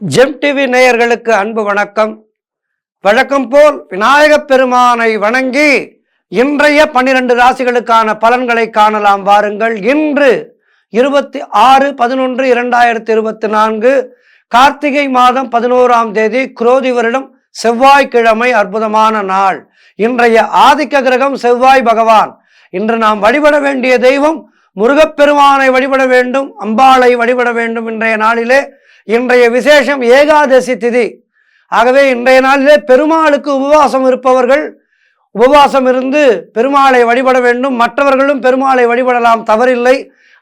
GeM TV நேயர்களுக்கு அன்பு வணக்கம். வழக்கம் போல் விநாயகப் பெருமானை வணங்கி இன்றைய 12 ராசிகளுக்கான பலன்களை காணலாம் வாருங்கள். இன்று 26/11/2024 கார்த்திகை மாதம் 11ஆம் தேதி குரோதி வருடம் செவ்வாய்க்கிழமை. அற்புதமான நாள். இன்றைய ஆதிக்க கிரகம் செவ்வாய் பகவான். இன்று நாம் வழிபட வேண்டிய தெய்வம் முருகப்பெருமானை வழிபட வேண்டும், அம்பாளை வழிபட வேண்டும். இன்றைய நாளிலே இன்றைய விசேஷம் ஏகாதசி திதி. ஆகவே இன்றைய நாளிலே பெருமாளுக்கு உபவாசம் இருப்பவர்கள் உபவாசம் இருந்து பெருமாளை வழிபட வேண்டும். மற்றவர்களும் பெருமாளை வழிபடலாம், தவறில்லை.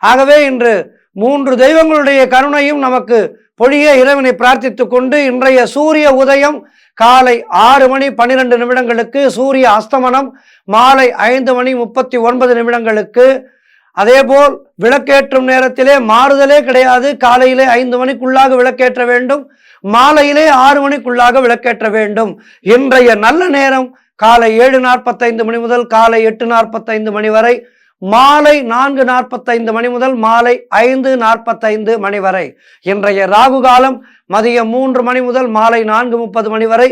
ஆகவே இன்று 3 தெய்வங்களுடைய கருணையும் நமக்கு பொழிய இறைவனை பிரார்த்தித்துக் கொண்டு இன்றைய சூரிய உதயம் காலை 6:12 சூரிய அஸ்தமனம் மாலை 5:39 அதேபோல் விளக்கேற்றும் நேரத்திலே மாறுதலே கிடையாது. காலையிலே 5 மணிக்குள்ளாக விளக்கேற்ற வேண்டும், மாலையிலே 6 மணிக்குள்ளாக விளக்கேற்ற வேண்டும். இன்றைய நல்ல நேரம் காலை 7:45 முதல் காலை 8:45 வரை, மாலை 4:45 முதல் மாலை 5:45 வரை. இன்றைய ராகு காலம் மதியம் 3 முதல் மாலை 4:30 வரை.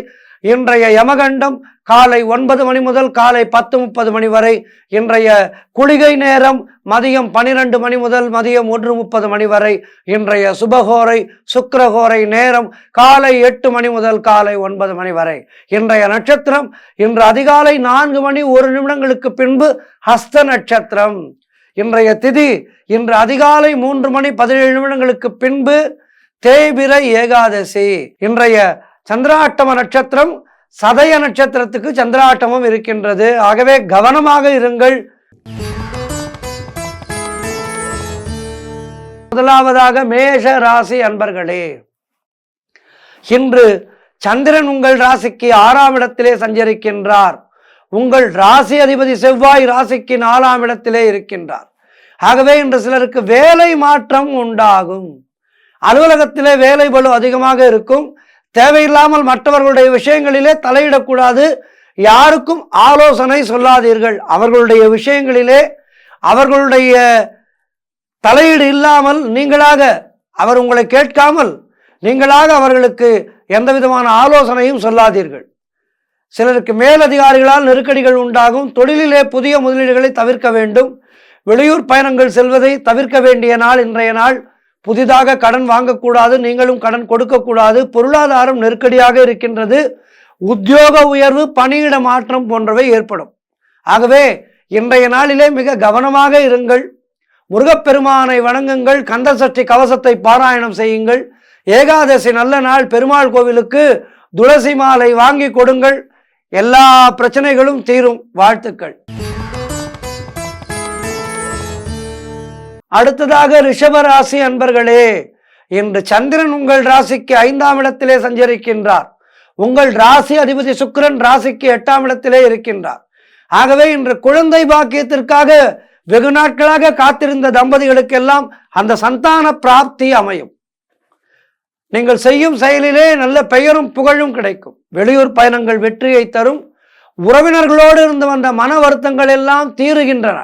இன்றைய யமகண்டம் காலை 9 முதல் காலை 10:30 வரை. இன்றைய குளிகை நேரம் மதியம் 12 முதல் மதியம் 1:30 வரை. இன்றைய சுபகோரை சுக்கிரகோரை நேரம் காலை 8 முதல் காலை 9 வரை. இன்றைய நட்சத்திரம் இன்று அதிகாலை 4:01 பின்பு ஹஸ்த நட்சத்திரம். இன்றைய திதி இன்று அதிகாலை 3:17 பின்பு தேய்பிறை ஏகாதசி. இன்றைய சந்திராட்டம நட்சத்திரம் சதய நட்சத்திரத்துக்கு சந்திராட்டமும் இருக்கின்றது. ஆகவே கவனமாக இருங்கள். முதலாவதாக மேஷ ராசி அன்பர்களே, இன்று சந்திரன் உங்கள் ராசிக்கு 6ஆம் இடத்திலே சஞ்சரிக்கின்றார். உங்கள் ராசி அதிபதி செவ்வாய் ராசிக்கு 4ஆம் இடத்திலே இருக்கின்றார். ஆகவே இன்று சிலருக்கு வேலை மாற்றம் உண்டாகும். அலுவலகத்திலே வேலை பளு அதிகமாக இருக்கும். தேவையில்லாமல் மற்றவர்களுடைய விஷயங்களிலே தலையிடக்கூடாது. யாருக்கும் ஆலோசனை சொல்லாதீர்கள். அவர்களுடைய விஷயங்களிலே அவர்களுடைய தலையீடு இல்லாமல் நீங்களாக, அவர் உங்களை கேட்காமல் நீங்களாக அவர்களுக்கு எந்த விதமான ஆலோசனையும் சொல்லாதீர்கள். சிலருக்கு மேலதிகாரிகளால் நெருக்கடிகள் உண்டாகும். தொழிலிலே புதிய முதலீடுகளை தவிர்க்க வேண்டும். வெளியூர் பயணங்கள் செல்வதை தவிர்க்க வேண்டிய நாள் இன்றைய நாள். புதிதாக கடன் வாங்கக்கூடாது, நீங்களும் கடன் கொடுக்கக்கூடாது. பொருளாதாரம் நெருக்கடியாக இருக்கின்றது. உத்தியோக உயர்வு, பணியிட மாற்றம் போன்றவை ஏற்படும். ஆகவே இன்றைய நாளிலே மிக கவனமாக இருங்கள். முருகப்பெருமானை வணங்குங்கள். கந்தசஷ்டி கவசத்தை பாராயணம் செய்யுங்கள். ஏகாதசி நல்ல நாள். பெருமாள் கோவிலுக்கு துளசி மாலை வாங்கி கொடுங்கள். எல்லா பிரச்சனைகளும் தீரும். வாழ்த்துக்கள். அடுத்ததாக ரிஷபராசி அன்பர்களே, இன்று சந்திரன் உங்கள் ராசிக்கு 5ஆம் இடத்திலே சஞ்சரிக்கின்றார். உங்கள் ராசி அதிபதி சுக்கிரன் ராசிக்கு 8ஆம் இடத்திலே இருக்கின்றார். ஆகவே இன்று குழந்தை பாக்கியத்திற்காக வெகு நாட்களாக காத்திருந்த தம்பதிகளுக்கெல்லாம் அந்த சந்தான பிராப்தி அமையும். நீங்கள் செய்யும் செயலிலே நல்ல பெயரும் புகழும் கிடைக்கும். வெளியூர் பயணங்கள் வெற்றியை தரும். உறவினர்களோடு இருந்து வந்த மன வருத்தங்கள் எல்லாம் தீருகின்றன.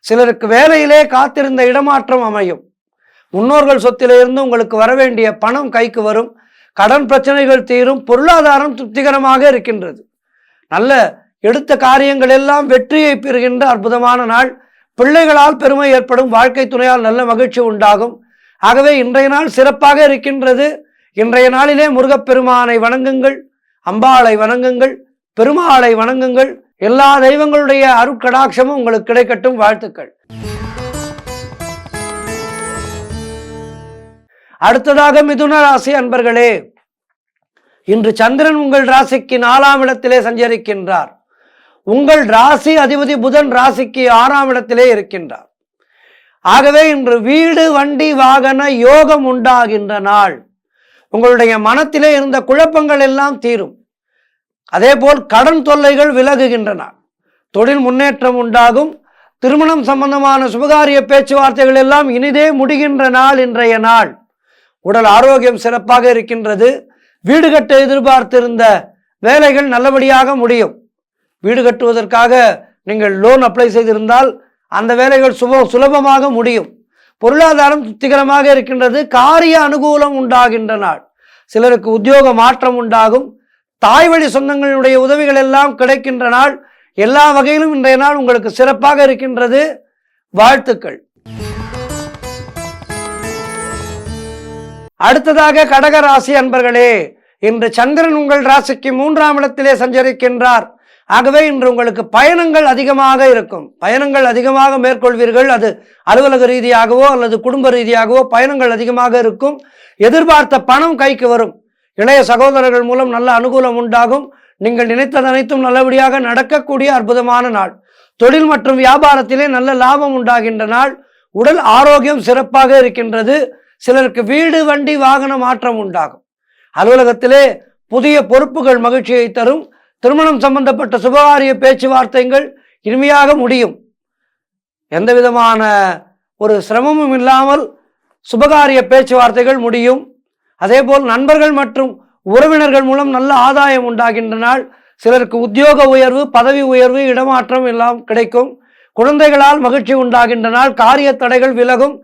சிலருக்கு வேலையிலே காத்திருந்த இடமாற்றம் அமையும். முன்னோர்கள் சொத்திலே இருந்து உங்களுக்கு வரவேண்டிய பணம் கைக்கு வரும். கடன் பிரச்சனைகள் தீரும். பொருளாதாரம் திருப்திகரமாக இருக்கின்றது. நல்ல எடுத்த காரியங்கள் எல்லாம் வெற்றியை பெறுகின்ற அற்புதமான நாள். பிள்ளைகளால் பெருமை ஏற்படும். வாழ்க்கை துணையால் நல்ல மகிழ்ச்சி உண்டாகும். ஆகவே இன்றைய நாள் சிறப்பாக இருக்கின்றது. இன்றைய நாளிலே முருகப்பெருமானை வணங்குங்கள், அம்பாளை வணங்குங்கள், பெருமாளை வணங்குங்கள். எல்லா தெய்வங்களுடைய அருட்கடாட்சமும் உங்களுக்கு கிடைக்கட்டும். வாழ்த்துக்கள். அடுத்ததாக மிதுன ராசி அன்பர்களே, இன்று சந்திரன் உங்கள் ராசிக்கு 4ஆம் இடத்திலே சஞ்சரிக்கின்றார். உங்கள் ராசி அதிபதி புதன் ராசிக்கு 6ஆம் இடத்திலே இருக்கின்றார். ஆகவே இன்று வீடு வண்டி வாகன யோகம் உண்டாகின்ற நாள். உங்களுடைய மனத்திலே இருந்த குழப்பங்கள் எல்லாம் தீரும். அதேபோல் கடன் தொல்லைகள் விலகுகின்றன. தொழில் முன்னேற்றம் உண்டாகும். திருமணம் சம்பந்தமான சுபகாரிய பேச்சுவார்த்தைகள் எல்லாம் இனிதே முடிகின்ற நாள் இன்றைய நாள். உடல் ஆரோக்கியம் சிறப்பாக இருக்கின்றது. வீடு கட்ட எதிர்பார்த்திருந்த வேலைகள் நல்லபடியாக முடியும். வீடு கட்டுவதற்காக நீங்கள் லோன் அப்ளை செய்திருந்தால் அந்த வேலைகள் சுலபமாக முடியும். பொருளாதாரம் திருப்திகரமாக இருக்கின்றது. காரிய அனுகூலம் உண்டாகின்ற நாள். சிலருக்கு உத்தியோக மாற்றம் உண்டாகும். தாய் வழி சொந்தங்களுடைய உதவிகள் எல்லாம் கிடைக்கின்ற நாள். எல்லா வகையிலும் இன்றைய நாள் உங்களுக்கு சிறப்பாக இருக்கின்றது. வாழ்த்துக்கள். அடுத்ததாக கடக ராசி அன்பர்களே, இன்று சந்திரன் உங்கள் ராசிக்கு 3ஆம் இடத்திலே சஞ்சரிக்கின்றார். ஆகவே இன்று உங்களுக்கு பயணங்கள் அதிகமாக இருக்கும். பயணங்கள் அதிகமாக மேற்கொள்வீர்கள். அது அலுவலக ரீதியாகவோ அல்லது குடும்ப ரீதியாகவோ பயணங்கள் அதிகமாக இருக்கும். எதிர்பார்த்த பணம் கைக்கு வரும். இளைய சகோதரர்கள் மூலம் நல்ல அனுகூலம் உண்டாகும். நீங்கள் நினைத்தது அனைத்தும் நல்லபடியாக நடக்கக்கூடிய அற்புதமான நாள். தொழில் மற்றும் வியாபாரத்திலே நல்ல லாபம் உண்டாகின்ற நாள். உடல் ஆரோக்கியம் சிறப்பாக இருக்கின்றது. சிலருக்கு வீடு வண்டி வாகன மாற்றம் உண்டாகும். அலுவலகத்திலே புதிய பொறுப்புகள் மகிழ்ச்சியை தரும். திருமணம் சம்பந்தப்பட்ட சுபகாரிய பேச்சுவார்த்தைகள் இனிமையாக முடியும். எந்த விதமான ஒரு சிரமமும் இல்லாமல் சுபகாரிய பேச்சுவார்த்தைகள் முடியும். அதேபோல் நண்பர்கள் மற்றும் உறவினர்கள் மூலம் நல்ல ஆதாயம் உண்டாகின்ற நாள். சிலருக்கு உத்தியோக உயர்வு, பதவி உயர்வு, இடமாற்றம் எல்லாம் கிடைக்கும். குழந்தைகளால் மகிழ்ச்சி உண்டாகின்ற நாள். காரிய தடைகள் விலகும்.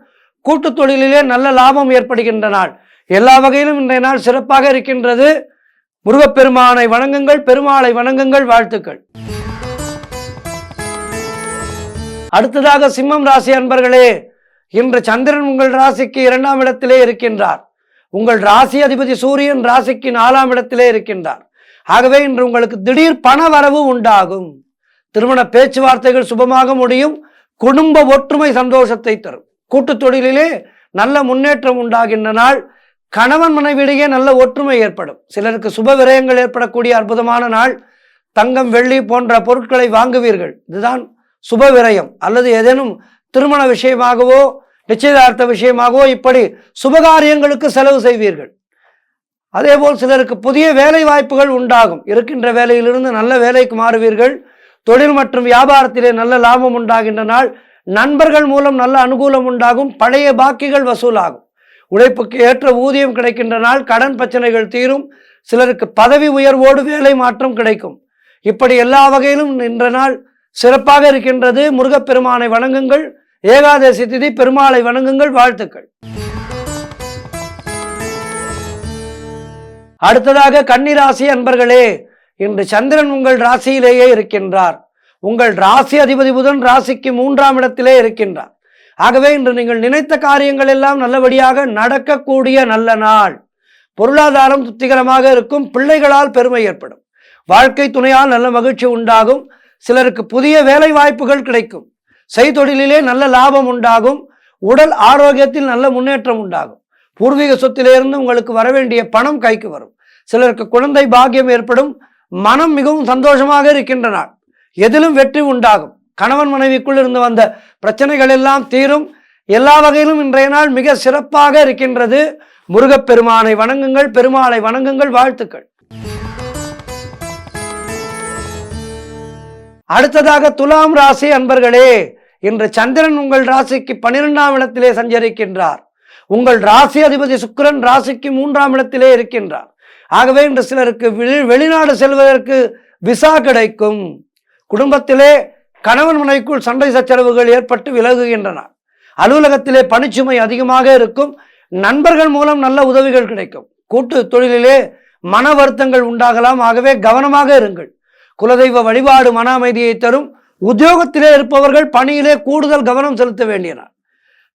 கூட்டு தொழிலிலே நல்ல லாபம் ஏற்படுகின்ற நாள். எல்லா வகையிலும் இன்றைய நாள் சிறப்பாக இருக்கின்றது. முருகப்பெருமானை வணங்குங்கள், பெருமாளை வணங்குங்கள். வாழ்த்துக்கள். அடுத்ததாக சிம்மம் ராசி அன்பர்களே, இன்று சந்திரன் உங்கள் ராசிக்கு 2ஆம் இடத்திலே இருக்கின்றார். உங்கள் ராசி அதிபதி சூரியன் ராசிக்கு 4ஆம் இடத்திலே இருக்கின்றார். ஆகவே இன்று உங்களுக்கு திடீர் பண வரவு உண்டாகும். திருமண பேச்சுவார்த்தைகள் சுபமாக முடியும். குடும்ப ஒற்றுமை சந்தோஷத்தை தரும். கூட்டு தொழிலிலே நல்ல முன்னேற்றம் உண்டாகின்ற நாள். கணவன் மனைவியிடையே நல்ல ஒற்றுமை ஏற்படும். சிலருக்கு சுப விரயங்கள் ஏற்படக்கூடிய அற்புதமான நாள். தங்கம் வெள்ளி போன்ற பொருட்களை வாங்குவீர்கள். இதுதான் சுப விரயம். அல்லது ஏதேனும் திருமண விஷயமாகவோ நிச்சயதார்த்த விஷயமாகவோ இப்படி சுபகாரியங்களுக்கு செலவு செய்வீர்கள். அதேபோல் சிலருக்கு புதிய வேலை வாய்ப்புகள் உண்டாகும். இருக்கின்ற வேலையிலிருந்து நல்ல வேலைக்கு மாறுவீர்கள். தொழில் மற்றும் வியாபாரத்திலே நல்ல லாபம் உண்டாகின்ற நாள். நண்பர்கள் மூலம் நல்ல அனுகூலம் உண்டாகும். பழைய பாக்கிகள் வசூலாகும். உழைப்புக்கு ஏற்ற ஊதியம் கிடைக்கின்ற நாள். கடன் பிரச்சனைகள் தீரும். சிலருக்கு பதவி உயர்வோடு வேலை மாற்றம் கிடைக்கும். இப்படி எல்லா வகையிலும் இன்ற நாள் சிறப்பாக இருக்கின்றது. முருகப்பெருமானை வணங்குங்கள். ஏகாதசி திதி பெருமாளை வணங்குங்கள். வாழ்த்துக்கள். அடுத்ததாக கன்னிராசி அன்பர்களே, இன்று சந்திரன் உங்கள் ராசியிலேயே இருக்கின்றார். உங்கள் ராசி அதிபதி புதன் ராசிக்கு 3ஆம் இடத்திலே இருக்கின்றார். ஆகவே இன்று நீங்கள் நினைத்த காரியங்கள் எல்லாம் நல்லபடியாக நடக்கக்கூடிய நல்ல நாள். பொருளாதாரம் திருப்திகரமாக இருக்கும். பிள்ளைகளால் பெருமை ஏற்படும். வாழ்க்கை துணையால் நல்ல மகிழ்ச்சி உண்டாகும். சிலருக்கு புதிய வேலை வாய்ப்புகள் கிடைக்கும். செய்தொழிலே நல்ல லாபம் உண்டாகும். உடல் ஆரோக்கியத்தில் நல்ல முன்னேற்றம் உண்டாகும். பூர்வீக சொத்திலிருந்து உங்களுக்கு வரவேண்டிய பணம் கைக்கு வரும். சிலருக்கு குழந்தை பாக்கியம் ஏற்படும். மனம் மிகவும் சந்தோஷமாக இருக்கின்ற நாள். எதிலும் வெற்றி உண்டாகும். கணவன் மனைவிக்குள் இருந்து வந்த பிரச்சனைகள் எல்லாம் தீரும். எல்லா வகையிலும் இன்றைய நாள் மிக சிறப்பாக இருக்கின்றது. முருகப்பெருமானை வணங்குங்கள், பெருமாளை வணங்குங்கள். வாழ்த்துக்கள். அடுத்ததாக துலாம் ராசி அன்பர்களே, இன்று சந்திரன் உங்கள் ராசிக்கு 12ஆம் இடத்திலே சஞ்சரிக்கின்றார். உங்கள் ராசி அதிபதி சுக்கிரன் ராசிக்கு 3ஆம் இடத்திலே இருக்கின்றார். ஆகவே இன்று சிலருக்கு வெளிநாடு செல்வதற்கு விசா கிடைக்கும். குடும்பத்திலே கணவன் மனைவிக்குள் சண்டை சச்சரவுகள் ஏற்பட்டு விலகுகின்றன. அலுவலகத்திலே பணிச்சுமை அதிகமாக இருக்கும். நண்பர்கள் மூலம் நல்ல உதவிகள் கிடைக்கும். கூட்டு தொழிலிலே மன வருத்தங்கள் உண்டாகலாம். ஆகவே கவனமாக இருங்கள். குலதெய்வ வழிபாடு மன அமைதியை தரும். உத்தியோகத்திலே இருப்பவர்கள் பணியிலே கூடுதல் கவனம் செலுத்த வேண்டிய நாள்.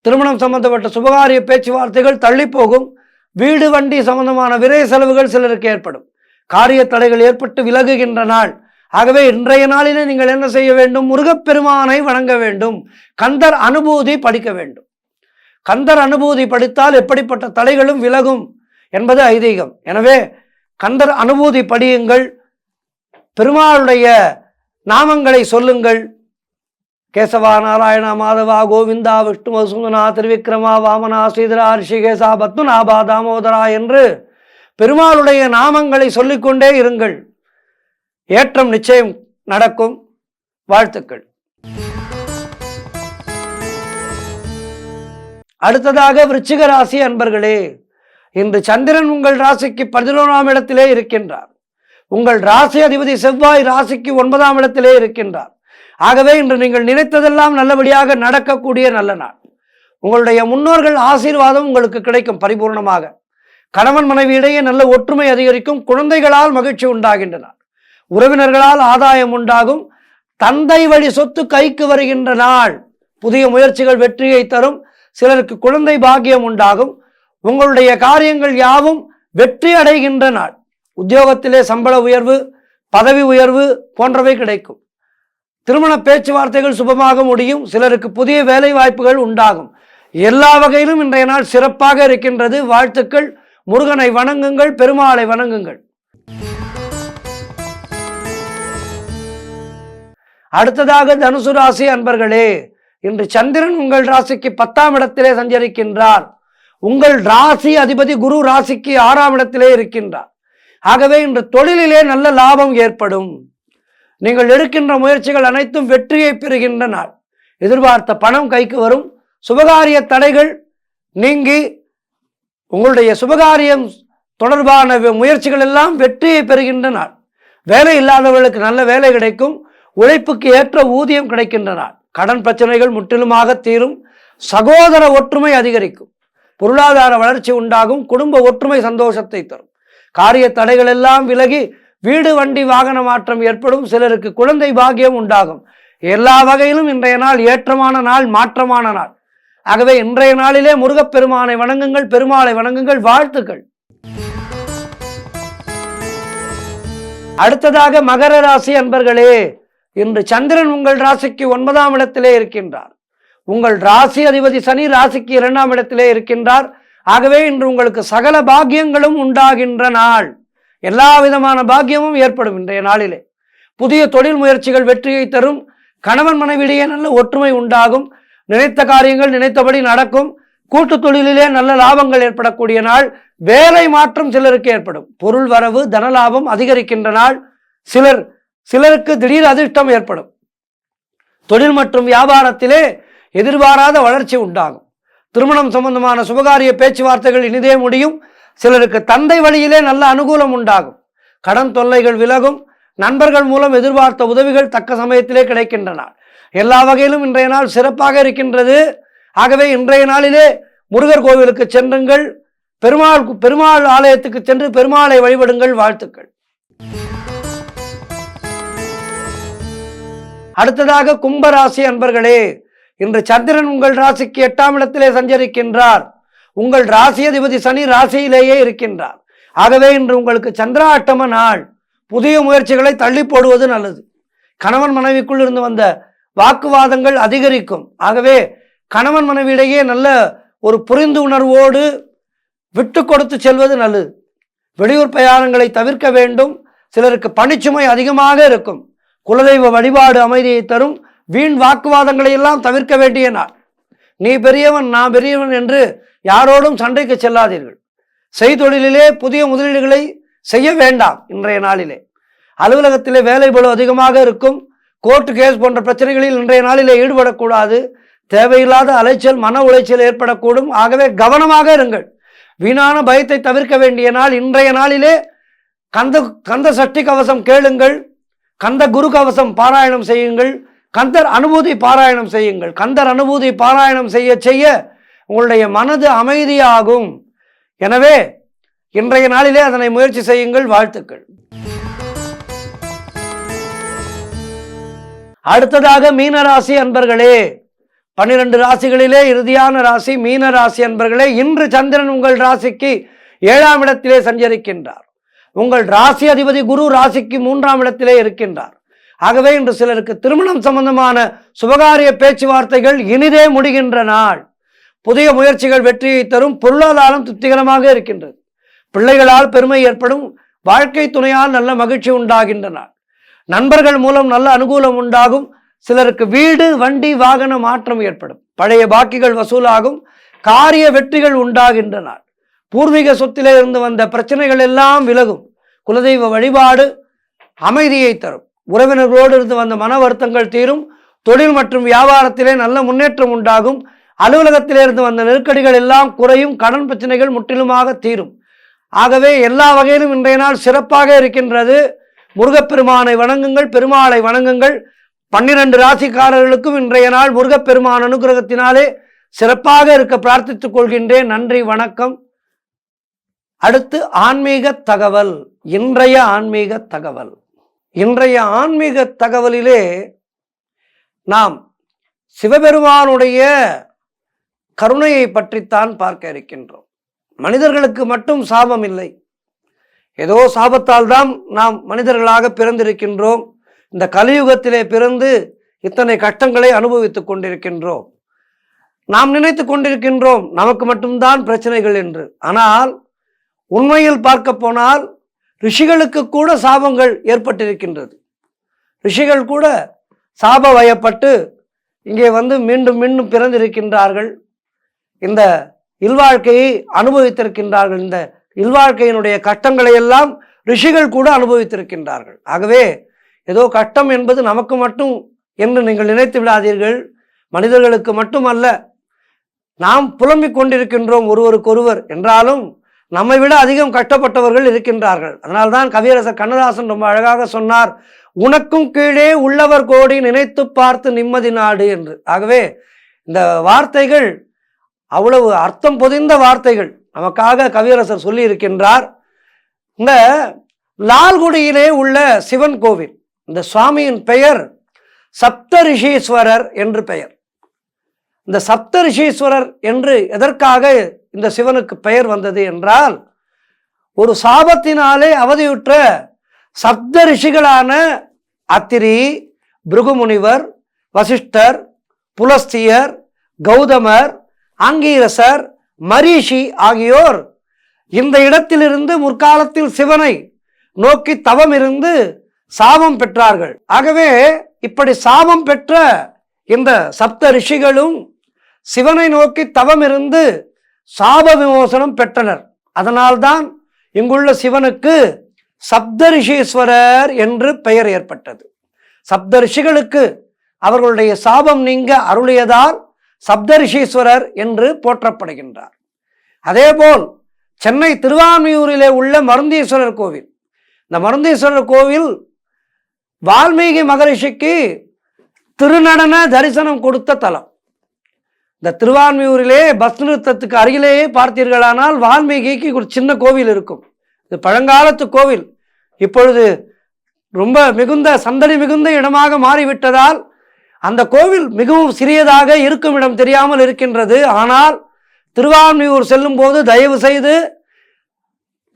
திருமணம் சம்பந்தப்பட்ட சுபகாரிய பேச்சுவார்த்தைகள் தள்ளி போகும். வீடு வண்டி சம்பந்தமான விரை செலவுகள் சிலருக்கு ஏற்படும். காரிய தடைகள் ஏற்பட்டு விலகுகின்ற நாள். ஆகவே இன்றைய நாளிலே நீங்கள் என்ன செய்ய வேண்டும்? முருகப்பெருமானை வணங்க வேண்டும். கந்தர் அனுபூதி படிக்க வேண்டும். கந்தர் அனுபூதி படித்தால் எப்படிப்பட்ட தடைகளும் விலகும் என்பது ஐதீகம். எனவே கந்தர் அனுபூதி படியுங்கள். பெருமாளுடைய நாமங்களை சொல்லுங்கள். கேசவா, நாராயணா, மாதவா, கோவிந்தா, விஷ்ணு, மதுசூதனா, திருவிக்ரமா, வாமனா, ஸ்ரீதரா, ரிஷிகேசா, பத்மநாபா, தாமோதரா என்று பெருமாளுடைய நாமங்களை சொல்லிக்கொண்டே இருங்கள். ஏற்றம் நிச்சயம் நடக்கும். வாழ்த்துக்கள். அடுத்ததாக விருச்சிக ராசி அன்பர்களே, இன்று சந்திரன் உங்கள் ராசிக்கு 11ஆம் இடத்திலே இருக்கின்றார். உங்கள் ராசி அதிபதி செவ்வாய் ராசிக்கு 9ஆம் இடத்திலே இருக்கின்றார். ஆகவே இன்று நீங்கள் நினைத்ததெல்லாம் நல்லபடியாக நடக்கக்கூடிய நல்ல நாள். உங்களுடைய முன்னோர்கள் ஆசீர்வாதம் உங்களுக்கு கிடைக்கும் பரிபூர்ணமாக. கணவன் மனைவி இடையே நல்ல ஒற்றுமை அதிகரிக்கும். குழந்தைகளால் மகிழ்ச்சி உண்டாகின்றன. உறவினர்களால் ஆதாயம் உண்டாகும். தந்தை வழி சொத்து கைக்கு வருகின்ற நாள். புதிய முயற்சிகள் வெற்றியை தரும். சிலருக்கு குழந்தை பாக்கியம் உண்டாகும். உங்களுடைய காரியங்கள் யாவும் வெற்றி அடைகின்ற நாள். உத்தியோகத்திலே சம்பள உயர்வு, பதவி உயர்வு போன்றவை கிடைக்கும். திருமண பேச்சுவார்த்தைகள் சுபமாக முடியும். சிலருக்கு புதிய வேலை வாய்ப்புகள் உண்டாகும். எல்லா வகையிலும் இன்றைய நாள் சிறப்பாக இருக்கின்றது. வாழ்த்துக்கள். முருகனை வணங்குங்கள், பெருமாளை வணங்குங்கள். அடுத்ததாக தனுசு ராசி அன்பர்களே, இன்று சந்திரன் உங்கள் ராசிக்கு 10ஆம் இடத்திலே சஞ்சரிக்கின்றார். உங்கள் ராசி அதிபதி குரு ராசிக்கு 6ஆம் இடத்திலே இருக்கின்றார். ஆகவே இன்று தொழிலிலே நல்ல லாபம் ஏற்படும். நீங்கள் எடுக்கின்ற முயற்சிகள் அனைத்தும் வெற்றியை பெறுகின்ற நாள். எதிர்பார்த்த பணம் கைக்கு வரும். சுபகாரிய தடைகள் நீங்கி உங்களுடைய சுபகாரியம் தொடர்பான முயற்சிகள் எல்லாம் வெற்றியை பெறுகின்ற நாள். வேலை இல்லாதவர்களுக்கு நல்ல வேலை கிடைக்கும். உழைப்புக்கு ஏற்ற ஊதியம் கிடைக்கின்ற நாள். கடன் பிரச்சனைகள் முற்றிலுமாக தீரும். சகோதர ஒற்றுமை அதிகரிக்கும். பொருளாதார வளர்ச்சி உண்டாகும். குடும்ப ஒற்றுமை சந்தோஷத்தை தரும். காரிய தடைகள் எல்லாம் விலகி வீடு வண்டி வாகன மாற்றம் ஏற்படும். சிலருக்கு குழந்தை பாக்கியம் உண்டாகும். எல்லா வகையிலும் இன்றைய நாள் ஏற்றமான நாள், மாற்றமான நாள். ஆகவே இன்றைய நாளிலே முருகப்பெருமானை வணங்குங்கள், பெருமாளை வணங்குங்கள். வாழ்த்துக்கள். அடுத்ததாக மகர ராசி அன்பர்களே, இன்று சந்திரன் உங்கள் ராசிக்கு 9ஆம் இடத்திலே இருக்கின்றார். உங்கள் ராசி அதிபதி சனி ராசிக்கு 2ஆம் இடத்திலே இருக்கின்றார். ஆகவே இன்று உங்களுக்கு சகல பாக்கியங்களும் உண்டாகின்ற நாள். எல்லா விதமான பாக்கியமும் ஏற்படும் இன்றைய நாளிலே. புதிய தொழில் முயற்சிகள் வெற்றியை தரும். கணவன் மனைவியிடையே நல்ல ஒற்றுமை உண்டாகும். நினைத்த காரியங்கள் நினைத்தபடி நடக்கும். கூட்டு தொழிலிலே நல்ல லாபங்கள் ஏற்படக்கூடிய நாள். வேலை மாற்றம் சிலருக்கு ஏற்படும். பொருள் வரவு, தனலாபம் அதிகரிக்கின்ற நாள். சிலருக்கு திடீர் அதிர்ஷ்டம் ஏற்படும். தொழில் மற்றும் வியாபாரத்திலே எதிர்பாராத வளர்ச்சி உண்டாகும். திருமணம் சம்பந்தமான சுபகாரிய பேச்சுவார்த்தைகள் இனிதே முடியும். சிலருக்கு தந்தை வழியிலே நல்ல அனுகூலம் உண்டாகும். கடன் தொல்லைகள் விலகும். நண்பர்கள் மூலம் எதிர்பார்த்த உதவிகள் தக்க சமயத்திலே கிடைக்கின்றன. எல்லா வகையிலும் இன்றைய நாள் சிறப்பாக இருக்கின்றது. ஆகவே இன்றைய நாளிலே முருகர் கோவிலுக்கு சென்றுங்கள். பெருமாள் ஆலயத்துக்கு சென்று பெருமாளை வழிபடுங்கள். வாழ்த்துக்கள். அடுத்ததாக கும்பராசி அன்பர்களே, இன்று சந்திரன் உங்கள் ராசிக்கு 8ஆம் இடத்திலே சஞ்சரிக்கின்றார். உங்கள் ராசி அதிபதி சனி ராசியிலேயே இருக்கின்றார். ஆகவே இன்று உங்களுக்கு சந்திராஷ்டம நாள். புதிய முயற்சிகளை தள்ளி போடுவது நல்லது. கணவன் மனைவிக்குள் இருந்து வந்த வாக்குவாதங்கள் அதிகரிக்கும். ஆகவே கணவன் மனைவியிடையே நல்ல ஒரு புரிந்து உணர்வோடு விட்டு கொடுத்து செல்வது நல்லது. வெளியூர் பிரயாணங்களை தவிர்க்க வேண்டும். சிலருக்கு பணிச்சுமை அதிகமாக இருக்கும். குலதெய்வ வழிபாடு அமைதியை தரும். வீண் வாக்குவாதங்களை எல்லாம் தவிர்க்க வேண்டிய நாள். நீ பெரியவன், நான் பெரியவன் என்று யாரோடும் சண்டைக்கு செல்லாதீர்கள். செய்தொழிலே புதிய முதலீடுகளை செய்ய வேண்டாம். இன்றைய நாளிலே அலுவலகத்திலே வேலை பளு அதிகமாக இருக்கும். கோர்ட்டு கேஸ் போன்ற பிரச்சனைகளில் இன்றைய நாளிலே ஈடுபடக்கூடாது. தேவையில்லாத அலைச்சல், மன உளைச்சல் ஏற்படக்கூடும். ஆகவே கவனமாக இருங்கள். வீணான பயத்தை தவிர்க்க வேண்டிய நாள். இன்றைய நாளிலே கந்த சஷ்டி கவசம் கேளுங்கள். கந்த குரு கவசம் பாராயணம் செய்யுங்கள். கந்தர் அனுபூதி பாராயணம் செய்யுங்கள். கந்தர் அனுபூதி பாராயணம் செய்ய செய்ய உங்களுடைய மனது அமைதியாகும். எனவே இன்றைய நாளிலே அதனை முயற்சி செய்யுங்கள். வாழ்த்துக்கள். அடுத்ததாக மீனராசி அன்பர்களே, 12 ராசிகளிலே இறுதியான ராசி மீனராசி அன்பர்களே. இன்று சந்திரன் உங்கள் ராசிக்கு 7ஆம் இடத்திலே சஞ்சரிக்கின்றார். உங்கள் ராசி அதிபதி குரு ராசிக்கு 3ஆம் இடத்திலே இருக்கின்றார். ஆகவே இன்று சிலருக்கு திருமணம் சம்பந்தமான சுபகாரிய பேச்சுவார்த்தைகள் இனிதே முடிகின்ற நாள். புதிய முயற்சிகள் வெற்றியை தரும். பொருளாதாரம் திருப்திகரமாக இருக்கின்றது. பிள்ளைகளால் பெருமை ஏற்படும். வாழ்க்கை துணையால் நல்ல மகிழ்ச்சி உண்டாகின்ற நாள். நண்பர்கள் மூலம் நல்ல அனுகூலம் உண்டாகும். சிலருக்கு வீடு வண்டி வாகன மாற்றம் ஏற்படும். பழைய பாக்கிகள் வசூலாகும். காரிய வெற்றிகள் உண்டாகின்ற நாள். பூர்வீக சொத்திலே இருந்து வந்த பிரச்சனைகள் எல்லாம் விலகும். குலதெய்வ வழிபாடு அமைதியை தரும். உறவினர்களோடு இருந்து வந்த மன வருத்தங்கள் தீரும். தொழில் மற்றும் வியாபாரத்திலே நல்ல முன்னேற்றம் உண்டாகும். அலுவலகத்திலே இருந்து வந்த நெருக்கடிகள் எல்லாம் குறையும். கடன் பிரச்சனைகள் முற்றிலுமாக தீரும். ஆகவே எல்லா வகையிலும் இன்றைய நாள் சிறப்பாக இருக்கின்றது. முருகப்பெருமானை வணங்குங்கள், பெருமாளை வணங்குங்கள். 12 ராசிக்காரர்களுக்கும் இன்றைய நாள் முருகப்பெருமான் அனுகிரகத்தினாலே சிறப்பாக இருக்க பிரார்த்தித்துக் கொள்கின்றேன். நன்றி, வணக்கம். அடுத்து ஆன்மீக தகவல். இன்றைய ஆன்மீக தகவல். இன்றைய ஆன்மீக தகவலிலே நாம் சிவபெருமானுடைய கருணையை பற்றித்தான் பார்க்க இருக்கின்றோம். மனிதர்களுக்கு மட்டும் சாபம் இல்லை. ஏதோ சாபத்தால் தான் நாம் மனிதர்களாக பிறந்திருக்கின்றோம். இந்த கலியுகத்திலே பிறந்து இத்தனை கஷ்டங்களை அனுபவித்துக் கொண்டிருக்கின்றோம். நாம் நினைத்து கொண்டிருக்கின்றோம் நமக்கு மட்டும்தான் பிரச்சனைகள் என்று. ஆனால் உண்மையில் பார்க்க போனால் ரிஷிகளுக்கு கூட சாபங்கள் ஏற்பட்டிருக்கின்றது. ரிஷிகள் கூட சாப வயப்பட்டு இங்கே மீண்டும் மீண்டும் பிறந்திருக்கின்றார்கள். இந்த இல்வாழ்க்கையை அனுபவித்திருக்கின்றார்கள். இந்த இல்வாழ்க்கையினுடைய கஷ்டங்களை எல்லாம் ரிஷிகள் கூட அனுபவித்திருக்கின்றார்கள். ஆகவே ஏதோ கஷ்டம் என்பது நமக்கு மட்டும் என்று நீங்கள் நினைத்து விடாதீர்கள். மனிதர்களுக்கு மட்டுமல்ல, நாம் புலம்பிக் கொண்டிருக்கின்றோம் ஒருவருக்கொருவர் என்றாலும் நம்மை விட அதிகம் கஷ்டப்பட்டவர்கள் இருக்கின்றார்கள். அதனால்தான் கவியரசர் கண்ணதாசன் ரொம்ப அழகாக சொன்னார், உனக்கும் கீழே உள்ளவர் கோடி நினைத்து பார்த்து நிம்மதி நாடு என்று. ஆகவே இந்த வார்த்தைகள் அவ்வளவு அர்த்தம் பொதிந்த வார்த்தைகள் நமக்காக கவியரசர் சொல்லி இருக்கின்றார். இந்த லால்குடியிலே உள்ள சிவன் கோவில், இந்த சுவாமியின் பெயர் சப்தரிஷீஸ்வரர் என்று பெயர். இந்த சப்தரிஷீஸ்வரர் என்று எதற்காக இந்த சிவனுக்கு பெயர் வந்தது என்றால், ஒரு சாபத்தினாலே அவதியுற்ற சப்த ரிஷிகளான அத்திரி, பிருகுமுனிவர், வசிஷ்டர், புலஸ்தியர், கௌதமர், ஆங்கீரசர், மரீஷி ஆகியோர் இந்த இடத்திலிருந்து முற்காலத்தில் சிவனை நோக்கி தவம் இருந்து சாபம் பெற்றார்கள். ஆகவே இப்படி சாபம் பெற்ற இந்த சப்த ரிஷிகளும் சிவனை நோக்கி தவம் இருந்து சாப விமோசனம் பெற்றனர். அதனால்தான் இங்குள்ள சிவனுக்கு சப்தரிஷீஸ்வரர் என்று பெயர் ஏற்பட்டது. சப்த ரிஷிகளுக்கு அவர்களுடைய சாபம் நீங்க அருளியதால் சப்தரிஷீஸ்வரர் என்று போற்றப்படுகின்றார். அதேபோல் சென்னை திருவான்மியூரிலே உள்ள மருந்தீஸ்வரர் கோவில், இந்த மருந்தீஸ்வரர் கோவில் வால்மீகி மகரிஷிக்கு திருநடன தரிசனம் கொடுத்த தலம். இந்த திருவான்மியூரிலே பஸ் நிறுத்தத்துக்கு அருகிலேயே பார்த்தீர்களானால் வால்மீகிக்கு ஒரு சின்ன கோவில் இருக்கும். இது பழங்காலத்து கோவில். இப்பொழுது ரொம்ப மிகுந்த சந்தடி மிகுந்த இடமாக மாறிவிட்டதால் அந்த கோவில் மிகவும் சிறியதாக இருக்கும் இடம் தெரியாமல் இருக்கின்றது. ஆனால் திருவான்மியூர் செல்லும் போது தயவு செய்து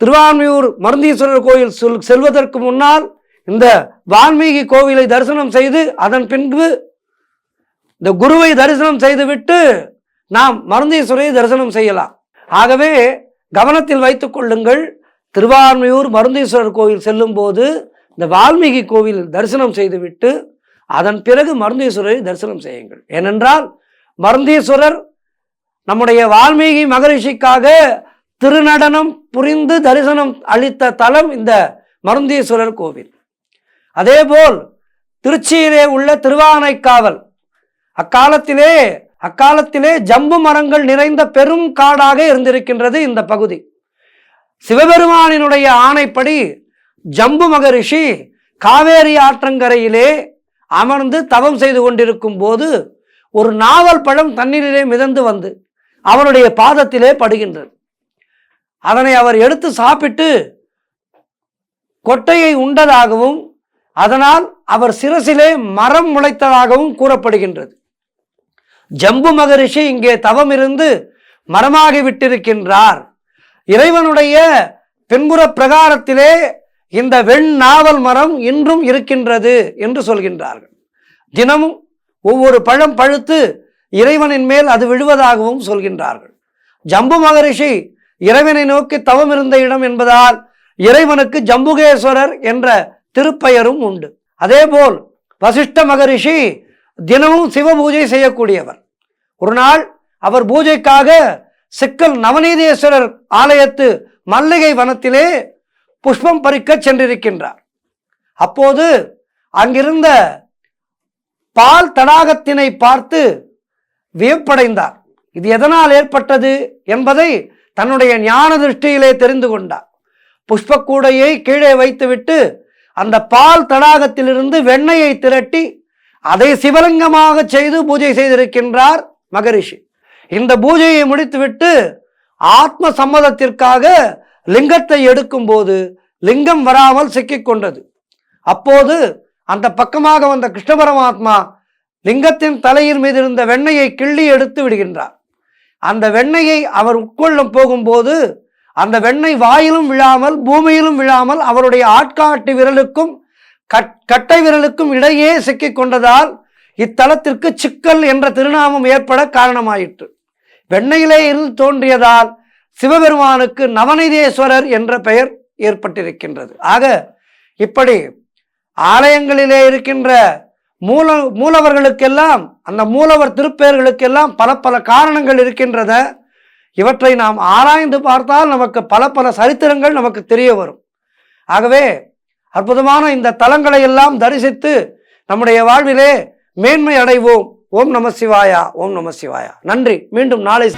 திருவான்மியூர் மருந்தீஸ்வரர் கோயில் செல்வதற்கு முன்னால் இந்த வால்மீகி கோவிலை தரிசனம் செய்து அதன் பின்பு இந்த குருவை தரிசனம் செய்துவிட்டு நாம் மருந்தீஸ்வரரை தரிசனம் செய்யலாம். ஆகவே கவனத்தில் வைத்துக் கொள்ளுங்கள். திருவான்மியூர் மருந்தீஸ்வரர் கோவில் செல்லும் போது இந்த வால்மீகி கோவில் தரிசனம் செய்துவிட்டு அதன் பிறகு மருந்தீஸ்வரரை தரிசனம் செய்யுங்கள். ஏனென்றால் மருந்தீஸ்வரர் நம்முடைய வால்மீகி மகரிஷிக்காக திருநடனம் புரிந்து தரிசனம் அளித்த தலம் இந்த மருந்தீஸ்வரர் கோவில். அதேபோல் திருச்சியிலே உள்ள திருவானைக்காவல், அக்காலத்திலே ஜம்பு மரங்கள் நிறைந்த பெரும் காடாக இருந்திருக்கின்றது இந்த பகுதி. சிவபெருமானினுடைய ஆணைப்படி ஜம்பு மகரிஷி காவேரி ஆற்றங்கரையிலே அமர்ந்து தவம் செய்து கொண்டிருக்கும் போது ஒரு நாவல் பழம் தண்ணீரிலே மிதந்து வந்து அவருடைய பாதத்திலே படுகின்றது. அதனை அவர் எடுத்து சாப்பிட்டு கொட்டையை உண்டதாகவும் அதனால் அவர் சிரசிலே மரம் முளைத்ததாகவும் கூறப்படுகின்றது. ஜம்பு மகரிஷி இங்கே தவம் இருந்து மரமாகி விட்டிருக்கின்றார். இறைவனுடைய பின்புற பிரகாரத்திலே இந்த வெண்ணாவல் மரம் இன்றும் இருக்கின்றது என்று சொல்கின்றார்கள். தினமும் ஒவ்வொரு பழம் பழுத்து இறைவனின் மேல் அது விழுவதாகவும் சொல்கின்றார்கள். ஜம்பு மகரிஷி இறைவனை நோக்கி தவம் இருந்த இடம் என்பதால் இறைவனுக்கு ஜம்புகேஸ்வரர் என்ற திருப்பெயரும் உண்டு. அதேபோல் வசிஷ்ட மகரிஷி தினமும் சிவ பூஜை செய்யக்கூடியவர். ஒரு நாள் அவர் பூஜைக்காக சிக்கல் நவநீதேஸ்வரர் ஆலயத்து மல்லிகை வனத்திலே புஷ்பம் பறிக்க சென்றிருக்கின்றார். அப்போது அங்கிருந்த பால் தடாகத்தினை பார்த்து வியப்படைந்தார். இது எதனால் ஏற்பட்டது என்பதை தன்னுடைய ஞான திருஷ்டியிலே தெரிந்து கொண்டார். புஷ்பக்கூடையை கீழே வைத்துவிட்டு அந்த பால் தடாகத்திலிருந்து வெண்ணெயை திரட்டி அதை சிவலிங்கமாக செய்து பூஜை செய்திருக்கின்றார் மகரிஷி. இந்த பூஜையை முடித்துவிட்டு ஆத்ம சம்மதத்திற்காக லிங்கத்தை எடுக்கும்போது லிங்கம் வராமல் சிக்கிக்கொண்டது. அப்போது அந்த பக்கமாக வந்த கிருஷ்ண பரமாத்மா லிங்கத்தின் தலையின் மீது இருந்த வெண்ணெயை கிள்ளி எடுத்து விடுகின்றார். அந்த வெண்ணெயை அவர் உட்கொள்ளும் போகும்போது அந்த வெண்ணெய் வாயிலும் விழாமல் பூமியிலும் விழாமல் அவருடைய ஆட்காட்டி விரலுக்கும் கட்டை விரலுக்கும் இடையே சிக்கிக் கொண்டதால் இத்தலத்திற்கு சிக்கல் என்ற திருநாமம் ஏற்பட காரணமாயிற்று. வெண்ணெயிலே இருந்து தோன்றியதால் சிவபெருமானுக்கு நவநீதேஸ்வரர் என்ற பெயர் ஏற்பட்டிருக்கின்றது. ஆக இப்படி ஆலயங்களிலே இருக்கின்ற மூலவர்களுக்கெல்லாம், அந்த மூலவர் திருப்பெயர்களுக்கெல்லாம் பல பல காரணங்கள் இருக்கின்றன. இவற்றை நாம் ஆராய்ந்து பார்த்தால் நமக்கு பல பல சரித்திரங்கள் நமக்கு தெரிய வரும். ஆகவே அற்புதமான இந்த தலங்களை எல்லாம் தரிசித்து நம்முடைய வாழ்விலே மேன்மை அடைவோம். ஓம் நம சிவாயா, ஓம் நம சிவாயா. நன்றி. மீண்டும் நாளை